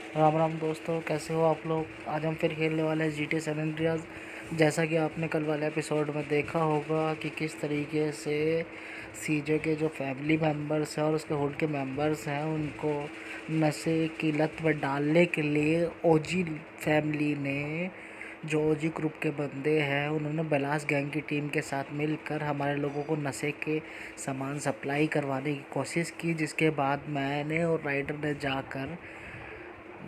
राम राम दोस्तों, कैसे हो आप लोग। आज हम फिर खेलने वाले हैं GTA सैन एंड्रियास। जैसा कि आपने कल वाले एपिसोड में देखा होगा कि किस तरीके से सीजे के जो फैमिली मेम्बर्स हैं और उसके हुड के मेम्बर्स हैं उनको नशे की लत में डालने के लिए ओजी फैमिली ने, जो ओजी ग्रुप के बंदे हैं, उन्होंने बेलास गैंग की टीम के साथ मिलकर हमारे लोगों को नशे के सामान सप्लाई करवाने की कोशिश की। जिसके बाद मैंने और राइडर ने जाकर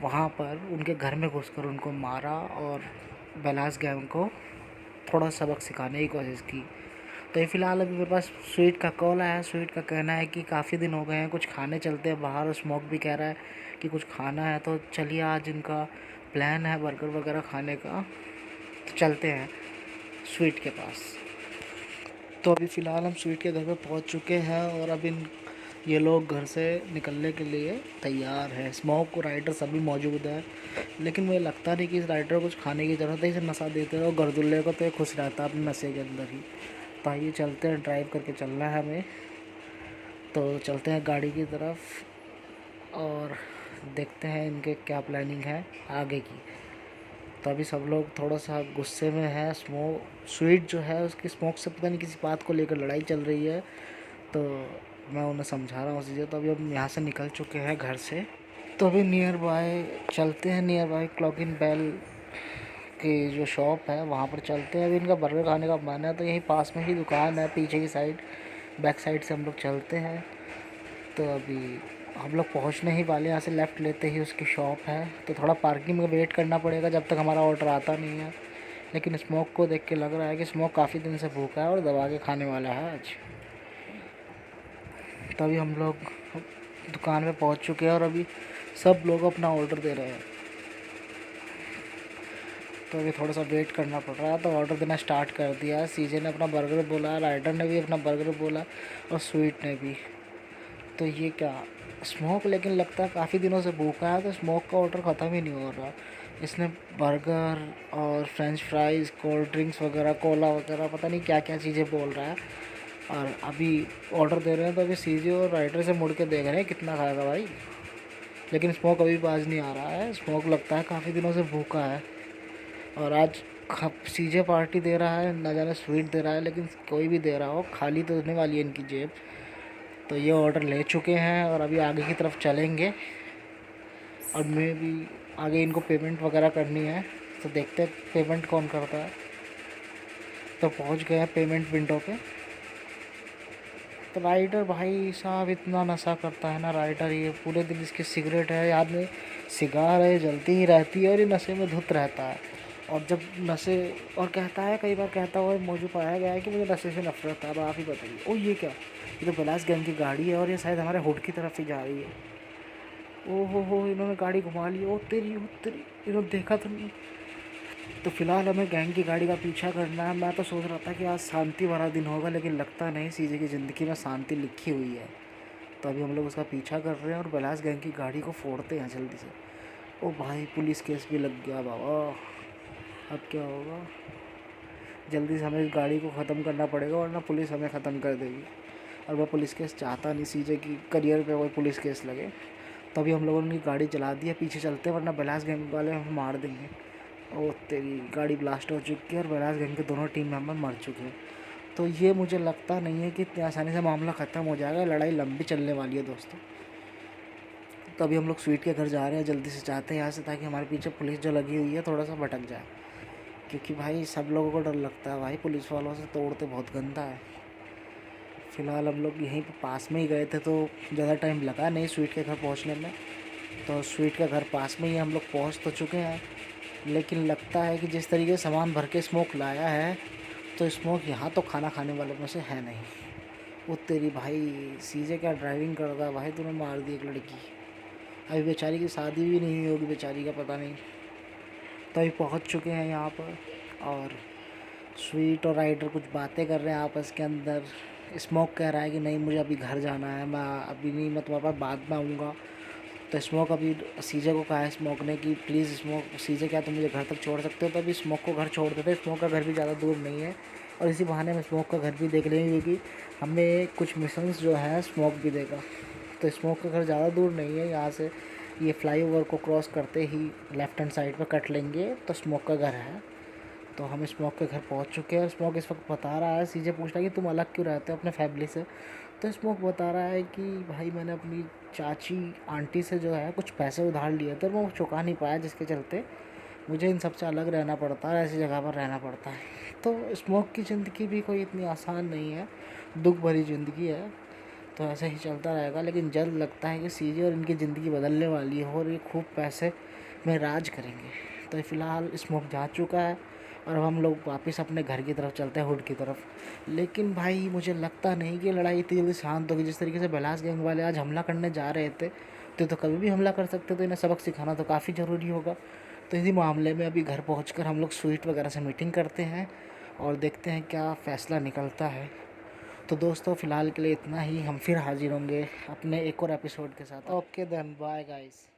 वहाँ पर उनके घर में घुसकर उनको मारा और बेलास गैंग को थोड़ा सबक सिखाने की कोशिश की। तो ये फ़िलहाल अभी मेरे पास स्वीट का कॉल आया। स्वीट का कहना है कि काफ़ी दिन हो गए हैं, कुछ खाने चलते हैं बाहर। और स्मोक भी कह रहा है कि कुछ खाना है, तो चलिए आज इनका प्लान है बर्गर वगैरह खाने का, तो चलते हैं स्वीट के पास। तो अभी फ़िलहाल हम स्वीट के घर पे पहुंच चुके हैं और अब इन ये लोग घर से निकलने के लिए तैयार है। स्मोक और राइडर सभी मौजूद है, लेकिन मुझे लगता नहीं कि इस राइडर को कुछ खाने की ज़रूरत है। इसे नशा देते रहो गर्दुल्ले को, तो ये खुश रहता है अपने नशे के अंदर ही। तो आइए चलते हैं, ड्राइव करके चलना है हमें। तो चलते हैं गाड़ी की तरफ और देखते हैं इनके क्या प्लानिंग है आगे की। तो अभी सब लोग थोड़ा सा गुस्से में है। स्वीट जो है उसकी स्मोक से पता नहीं किसी बात को लेकर लड़ाई चल रही है, तो मैं उन्हें समझा रहा हूँ चीज़ें। तो अभी हम यहाँ से निकल चुके हैं घर से। तो अभी नियर बाय चलते हैं, near by clock in bell की जो शॉप है वहाँ पर चलते हैं। अभी इनका बर्गर खाने का मन है, तो यहीं पास में ही दुकान है पीछे की साइड, बैक साइड से हम लोग चलते हैं। तो अभी हम लोग पहुंचने ही वाले, यहाँ से लेफ़्ट लेते ही उसकी शॉप है। तो थोड़ा पार्किंग में वेट करना पड़ेगा जब तक हमारा ऑर्डर आता नहीं है। लेकिन स्मोक को देख के लग रहा है कि स्मोक काफ़ी दिन से भूखा है और दबा के खाने वाला है आज। तो अभी हम लोग दुकान में पहुंच चुके हैं और अभी सब लोग अपना ऑर्डर दे रहे हैं। तो अभी थोड़ा सा वेट करना पड़ रहा है। तो ऑर्डर देना स्टार्ट कर दिया। सीजे ने अपना बर्गर बोला, राइडर ने भी अपना बर्गर बोला और स्वीट ने भी। तो ये क्या स्मोक लेकिन लगता है काफ़ी दिनों से भूखा है, तो स्मोक का ऑर्डर ख़त्म ही नहीं हो रहा। इसने बर्गर और फ्रेंच फ्राइज़, कोल्ड ड्रिंक्स वगैरह, कोला वगैरह, पता नहीं क्या क्या चीज़ें बोल रहा है। और अभी ऑर्डर दे रहे हैं, तो अभी सीजे और राइडर से मुड़ के देख रहे हैं कितना खाएगा भाई। लेकिन स्मोक अभी बाज नहीं आ रहा है। स्मोक लगता है काफ़ी दिनों से भूखा है। और आज सीजे पार्टी दे रहा है, ना जाने स्वीट दे रहा है, लेकिन कोई भी दे रहा हो, खाली तो होने वाली है इनकी जेब। तो ये ऑर्डर ले चुके हैं और अभी आगे की तरफ चलेंगे। और मैं भी आगे इनको पेमेंट वगैरह करनी है, तो देखते हैं पेमेंट कौन करता है। तो पहुंच गए हैं पेमेंट विंडो पे। तो राइडर भाई साहब इतना नशा करता है ना राइडर, ये पूरे दिन इसकी सिगरेट है, याद में सिगार है, जलती ही रहती है और ये नशे में धुत रहता है। और जब नशे और कहता है, कई बार कहता हुआ मुझे पाया गया है कि मुझे नशे से नफरत है। अब आप ही बताइए। ओ ये क्या, ये तो बेलास गैंग की गाड़ी है और ये शायद हमारे हुड की तरफ ही जा रही है। ओ हो, इन्होंने गाड़ी घुमा ली। ओ तेरी, इन्होंने देखा तो नहीं। तो फिलहाल हमें गैंग की गाड़ी का पीछा करना है। मैं तो सोच रहा था कि आज शांति भरा दिन होगा, लेकिन लगता नहीं, सीजे की ज़िंदगी में शांति लिखी हुई है। तो अभी हम लोग उसका पीछा कर रहे हैं और बेलास गैंग की गाड़ी को फोड़ते हैं जल्दी से। ओ भाई, पुलिस केस भी लग गया बाबा। अब क्या होगा, जल्दी से हमें इस गाड़ी को ख़त्म करना पड़ेगा वरना पुलिस हमें ख़त्म कर देगी। और मैं पुलिस केस चाहता नहीं, सीजे की करियर पे कोई पुलिस केस लगे। तो अभी हम लोगों ने गाड़ी चला दी है, पीछे चलते हैं वरना बेलास गैंग वाले हमें मार देंगे। और तेरी गाड़ी ब्लास्ट हो चुकी है और बेलास गैंग के दोनों टीम मेंबर मर चुके हैं। तो ये मुझे लगता नहीं है कि इतनी आसानी से मामला ख़त्म हो जाएगा, लड़ाई लंबी चलने वाली है दोस्तों। तो अभी हम लोग स्वीट के घर जा रहे हैं, जल्दी से जाते हैं यहाँ से, ताकि हमारे पीछे पुलिस जो लगी हुई है थोड़ा सा भटक जाए। क्योंकि भाई सब लोगों को डर लगता है भाई, पुलिस वालों से तोड़ते बहुत गंदा है। फ़िलहाल हम लोग यहीं पर पास में ही गए थे, तो ज़्यादा टाइम लगा नहीं स्वीट के घर पहुँचने में। तो स्वीट का घर पास में ही हम लोग पहुँच तो चुके हैं। लेकिन लगता है कि जिस तरीके से सामान भर के स्मोक लाया है, तो स्मोक यहाँ तो खाना खाने वालों में से है नहीं। वो तेरी भाई, सीजे क्या ड्राइविंग करता है भाई, तूने मार दी एक लड़की। अभी बेचारी की शादी भी नहीं हुई होगी बेचारी का, पता नहीं। तो अभी पहुँच चुके हैं यहाँ पर और स्वीट और राइडर कुछ बातें कर रहे हैं आपस के अंदर। स्मोक कह रहा है कि नहीं मुझे अभी घर जाना है, मैं अभी नहीं, मैं तुम्हारे पास बाद में आऊँगा। तो स्मोक अभी सीजे को कहा है स्मोक ने कि प्लीज़ स्मोक, सीजे क्या तुम मुझे घर तक छोड़ सकते हो। तो अभी स्मोक को घर छोड़ देते। स्मोक का घर भी ज़्यादा दूर नहीं है और इसी बहाने में स्मोक का घर भी देख लेंगे, क्योंकि हमें कुछ मिशंस जो है स्मोक भी देगा। तो स्मोक का घर ज़्यादा दूर नहीं है यहाँ से, ये फ्लाईओवर को क्रॉस करते ही लेफ्ट हैंड साइड पर कट लेंगे तो स्मोक का घर है। तो हम स्मोक के घर पहुंच चुके हैं और स्मोक इस वक्त बता रहा है, सीजे पूछ रहा है कि तुम अलग क्यों रहते हो अपने फैमिली से। तो स्मोक बता रहा है कि भाई मैंने अपनी चाची आंटी से जो है कुछ पैसे उधार लिए थे, वो चुका नहीं पाया, जिसके चलते मुझे इन सबसे अलग रहना पड़ता है, ऐसी जगह पर रहना पड़ता है। तो स्मोक की ज़िंदगी भी कोई इतनी आसान नहीं है, दुख भरी ज़िंदगी है। तो ऐसे ही चलता रहेगा, लेकिन जल्द लगता है कि सीजे और इनकी ज़िंदगी बदलने वाली है और ये खूब पैसे में राज करेंगे। तो फ़िलहाल स्मोक जा चुका है और अब हम लोग वापस अपने घर की तरफ चलते हैं, हुड की तरफ। लेकिन भाई मुझे लगता नहीं कि लड़ाई इतनी जल्दी शांत होगी। जिस तरीके से बेलास गैंग वाले आज हमला करने जा रहे थे, तो कभी भी हमला कर सकते, तो इन्हें सबक सिखाना तो काफ़ी ज़रूरी होगा। तो इसी मामले में अभी घर पहुंचकर हम लोग स्वीट वगैरह से मीटिंग करते हैं और देखते हैं क्या फ़ैसला निकलता है। तो दोस्तों फ़िलहाल के लिए इतना ही, हम फिर हाजिर होंगे अपने एक और एपिसोड के साथ। Okay then, bye guys.